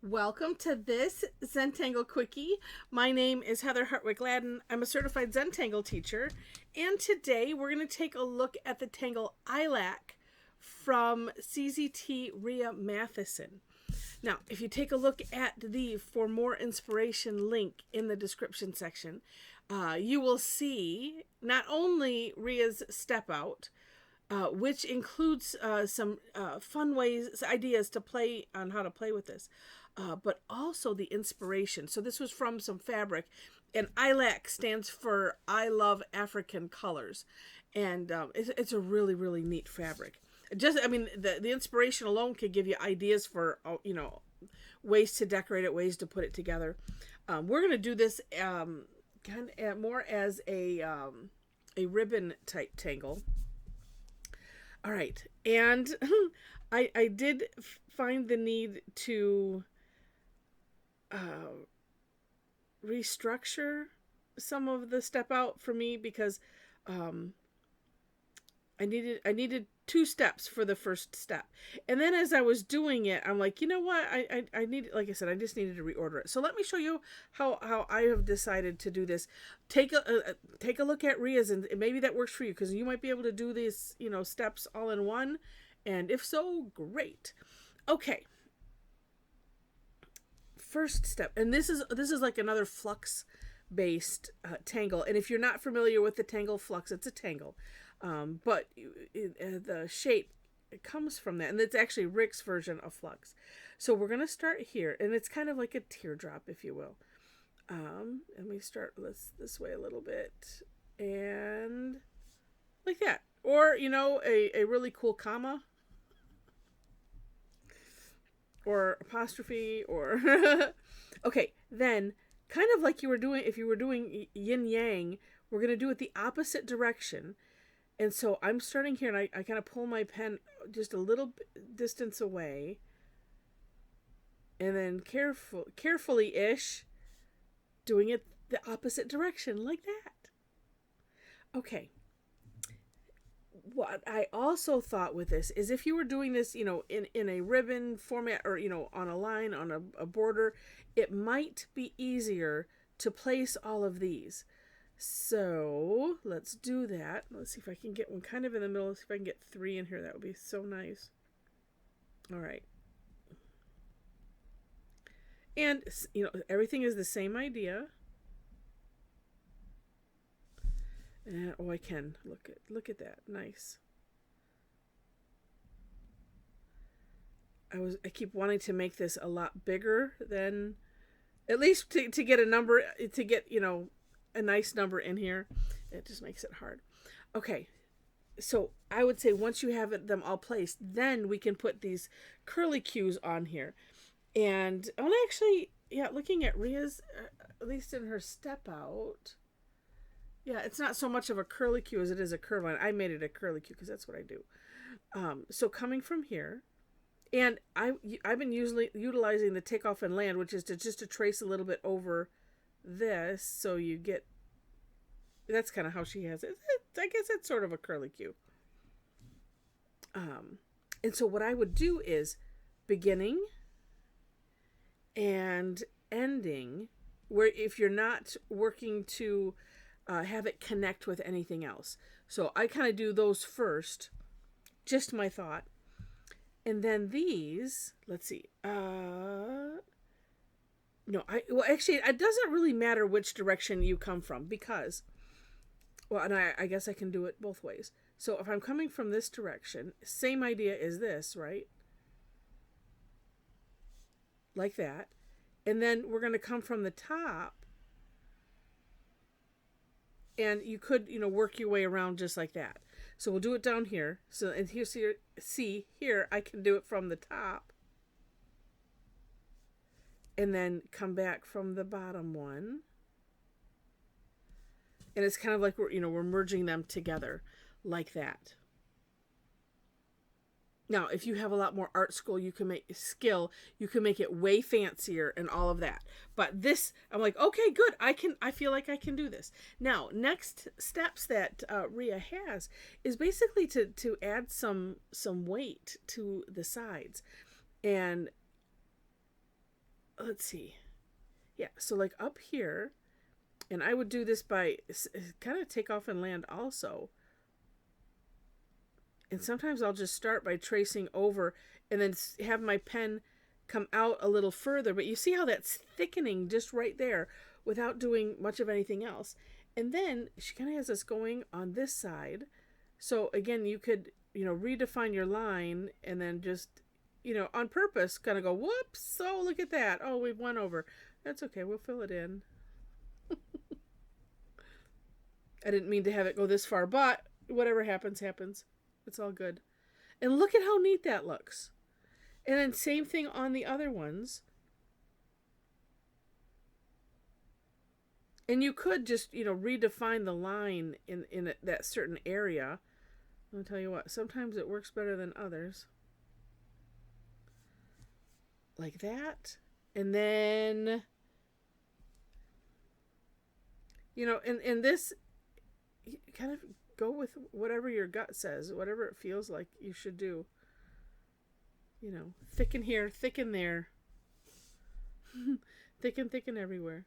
Welcome to this Zentangle Quickie. My name is Heather Hartwick Gladden. I'm a certified Zentangle teacher, and today we're going to take a look at the tangle Ilac from CZT Ria Matheussen. Now, if you take a look at the For More Inspiration link in the description section, you will see not only Ria's step out, which includes some fun ideas to play on how to play with this, but also the inspiration. So this was from some fabric, and Ilac stands for I Love African Colors, and it's a really, really neat fabric. The inspiration alone could give you ideas for, ways to decorate it, ways to put it together. We're going to do this kind of more as a ribbon type tangle. All right, and I did find the need to restructure some of the step out for me because I needed 2 steps for the first step, and then as I was doing it, I'm like, you know what, I need, like I said, I just needed to reorder it. So let me show you how I have decided to do this. Take a look at Ria's, and maybe that works for you, because you might be able to do these steps all in one, and if so, great. Okay, first step, and this is like another flux based tangle, and if you're not familiar with the tangle flux, it's a tangle, but the shape, it comes from that, and it's actually Rick's version of flux. So we're going to start here, and it's kind of like a teardrop, if you will. And we start this way a little bit, and like that, or a really cool comma or apostrophe, or okay, then kind of like if you were doing yin yang, we're going to do it the opposite direction. And so I'm starting here, and I kind of pull my pen just a little distance away, and then carefully-ish doing it the opposite direction, like that. Okay. What I also thought with this is, if you were doing this, in a ribbon format, or, on a line, on a border, it might be easier to place all of these. So let's do that. Let's see if I can get one kind of in the middle. Let's see if I can get 3 in here. That would be so nice. All right. And, everything is the same idea. And, I can look at that. Nice. I keep wanting to make this a lot bigger than, at least to get a number, to get, a nice number in here. It just makes it hard. Okay, so I would say once you have them all placed, then we can put these curly cues on here. And actually, yeah, looking at Ria's, at least in her step out, yeah, it's not so much of a curly cue as it is a curve line. I made it a curly cue because that's what I do. So coming from here, and I've been utilizing the take off and land, which is just to trace a little bit over this, so you get, that's kind of how she has it. I guess it's sort of a curly cue. And so what I would do is beginning and ending, where if you're not working to have it connect with anything else. So I kind of do those first, just my thought. And then these, let's see, actually, it doesn't really matter which direction you come from, because, and I guess I can do it both ways. So if I'm coming from this direction, same idea as this, right? Like that. And then we're going to come from the top, and you could, work your way around just like that. So we'll do it down here. So, and see here, I can do it from the top, and then come back from the bottom one. And it's kind of like we're merging them together like that. Now, if you have a lot more art school, you can make it way fancier and all of that. But this, I'm like, okay, good. I feel like I can do this. Now, next steps that Ria has is basically to add some weight to the sides. And let's see. Yeah, so like up here, and I would do this by kind of take off and land also. And sometimes I'll just start by tracing over and then have my pen come out a little further. But you see how that's thickening just right there without doing much of anything else. And then she kind of has us going on this side. So again, you could, redefine your line and then just, on purpose kind of go, whoops, oh, look at that. Oh, we've won over. That's okay. We'll fill it in. I didn't mean to have it go this far, but whatever happens, happens. It's all good. And look at how neat that looks. And then same thing on the other ones. And you could just, redefine the line in that certain area. I'll tell you what, sometimes it works better than others. Like that. And then, in this, you kind of go with whatever your gut says, whatever it feels like you should do. Thicken here, thicken there. thicken everywhere.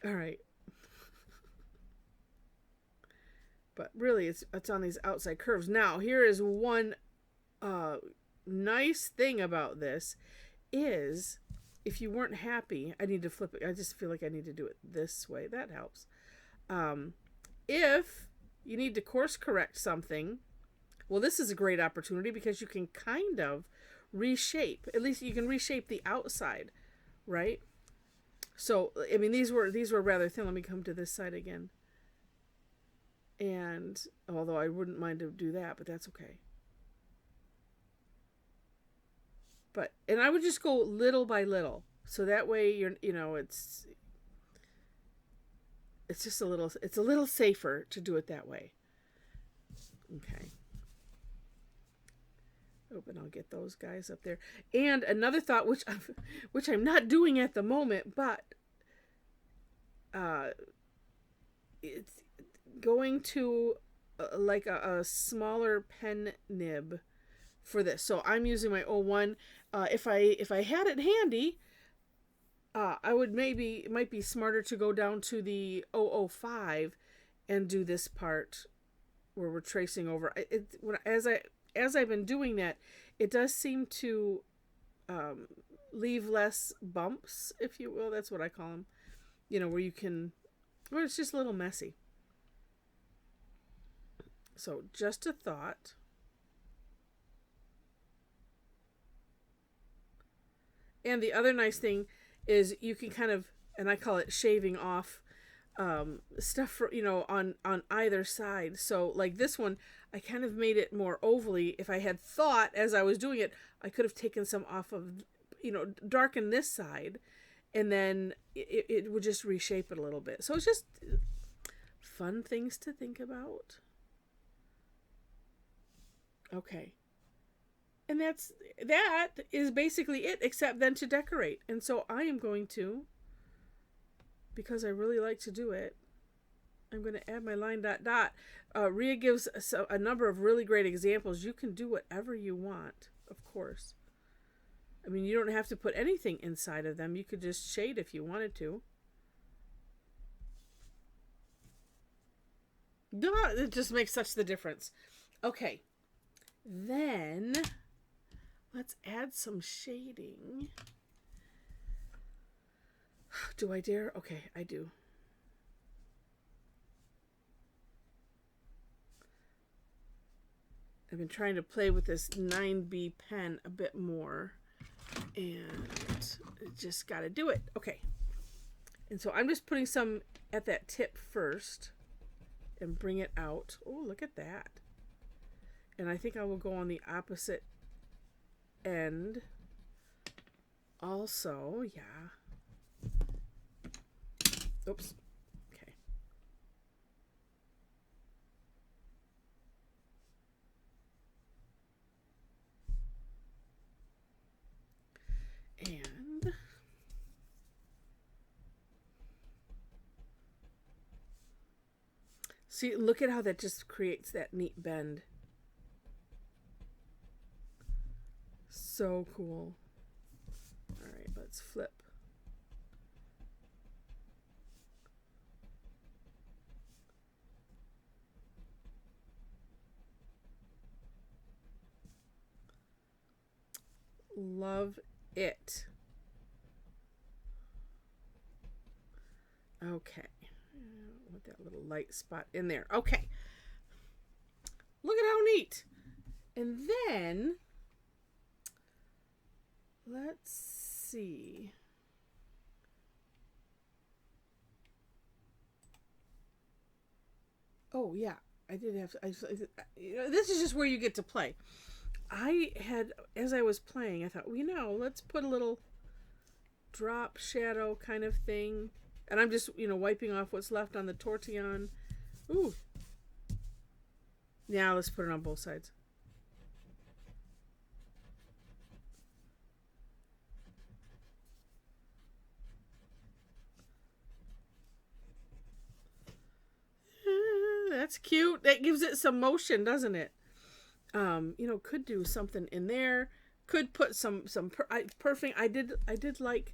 All right. But really, it's on these outside curves. Now, here is one nice thing about this is if you weren't happy, I need to flip it. I just feel like I need to do it this way. That helps. If you need to course correct something, well, this is a great opportunity because you can kind of reshape. At least you can reshape the outside, right? So, I mean, these were rather thin. Let me come to this side again. And although I wouldn't mind to do that, but that's okay. And I would just go little by little. So that way it's just it's a little safer to do it that way. Okay. And I'll get those guys up there. And another thought, which I'm not doing at the moment, but it's going to like a smaller pen nib for this. So I'm using my 01. If I had it handy, I would it might be smarter to go down to the 005 and do this part where we're tracing over. As I've been doing that, it does seem to leave less bumps, if you will. That's what I call them. Where it's just a little messy. So just a thought. And the other nice thing is you can kind of, and I call it shaving off stuff for, on either side. So like this one, I kind of made it more ovally. If I had thought as I was doing it, I could have taken some off of, darken this side, and then it would just reshape it a little bit. So it's just fun things to think about. Okay. And that is basically it, except then to decorate. And so I am going to, because I really like to do it, I'm going to add my line dot dot. Ria gives a number of really great examples. You can do whatever you want, of course. I mean, you don't have to put anything inside of them. You could just shade if you wanted to. It just makes such the difference. Okay. Then let's add some shading. Do I dare? Okay, I do. I've been trying to play with this 9B pen a bit more, and just got to do it. Okay. And so I'm just putting some at that tip first and bring it out. Oh, look at that. And I think I will go on the opposite end also. Yeah. Oops. Okay. And see, look at how that just creates that neat bend. So cool. All right, let's flip. love it. Okay. With that little light spot in there. Okay. Look at how neat. And then, let's see. Oh, yeah. I did have to, this is just where you get to play. I had, as I was playing, I thought, well, let's put a little drop shadow kind of thing. And I'm just, wiping off what's left on the Tortillion. Ooh. Now let's put it on both sides. That's cute. That gives it some motion, doesn't it? Could do something in there. Could put some perfing. I did like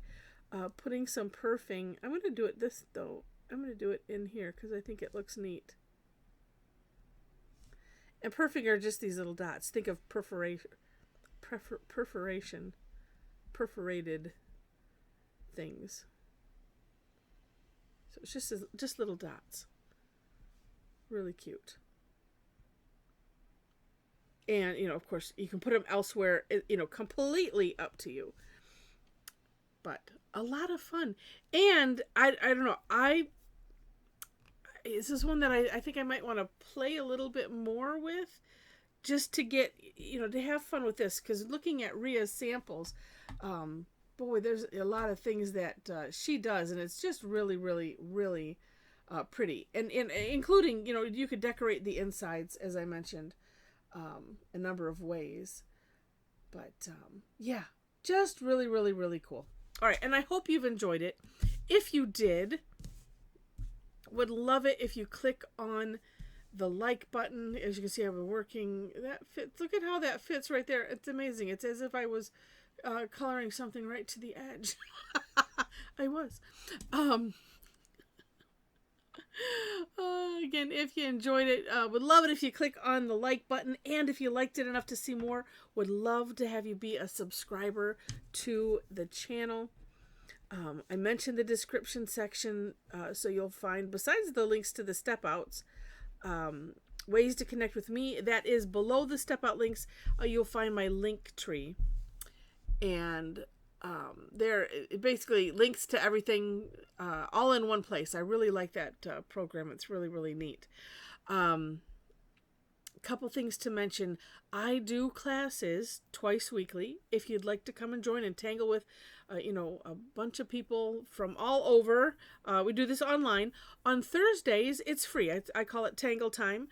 putting some perfing. I'm gonna do it this though. I'm gonna do it in here because I think it looks neat. And perfing are just these little dots. Think of perforated things. So it's just little dots. Really cute. And, of course, you can put them elsewhere, completely up to you. But a lot of fun. And I don't know, this is one that I think I might want to play a little bit more with, just to get, to have fun with this. Because looking at Ria's samples, boy, there's a lot of things that she does. And it's just really, really, really pretty. And including, you could decorate the insides, as I mentioned, a number of ways. But yeah, just really, really, really cool. All right, and I hope you've enjoyed it. If you did, would love it if you click on the like button. As you can see, I've been working. That fits. Look at how that fits right there. It's amazing. It's as if I was coloring something right to the edge. I was. Again, if you enjoyed it, would love it if you click on the like button, and if you liked it enough to see more, would love to have you be a subscriber to the channel. I mentioned the description section, so you'll find, besides the links to the step outs, ways to connect with me. That is below the step out links. You'll find my link tree, and there it basically links to everything all in one place. I really like that program. It's really, really neat. Couple things to mention. I do classes twice weekly. If you'd like to come and join and tangle with a bunch of people from all over, we do this online. On Thursdays, it's free. I call it Tangle Time.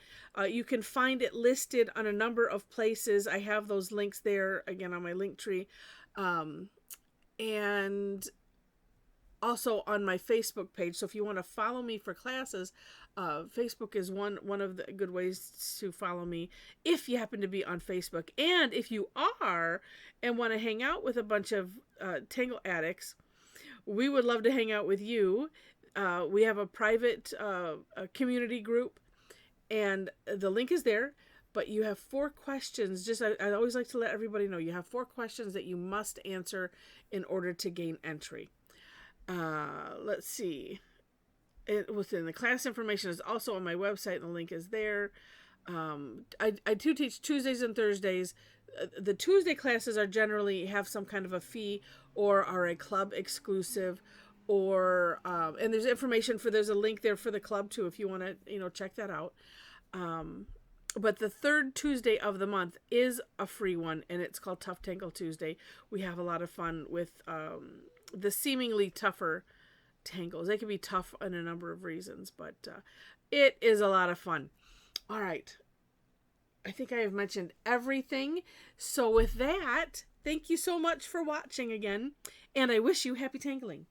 You can find it listed on a number of places. I have those links there, again, on my link tree. And also on my Facebook page. So if you want to follow me for classes, Facebook is one of the good ways to follow me if you happen to be on Facebook. And if you are and want to hang out with a bunch of Tangle addicts, we would love to hang out with you. We have a private community group, and the link is there. But you have 4 questions. I always like to let everybody know you have 4 questions that you must answer in order to gain entry. Let's see. Within the class information is also on my website, and the link is there. I do teach Tuesdays and Thursdays. The Tuesday classes are generally have some kind of a fee or are a club exclusive, or and there's information there's a link there for the club too if you want to check that out. But the third Tuesday of the month is a free one, and it's called Tough Tangle Tuesday. We have a lot of fun with the seemingly tougher tangles. They can be tough in a number of reasons, but it is a lot of fun. All right. I think I have mentioned everything. So with that, thank you so much for watching again, and I wish you happy tangling.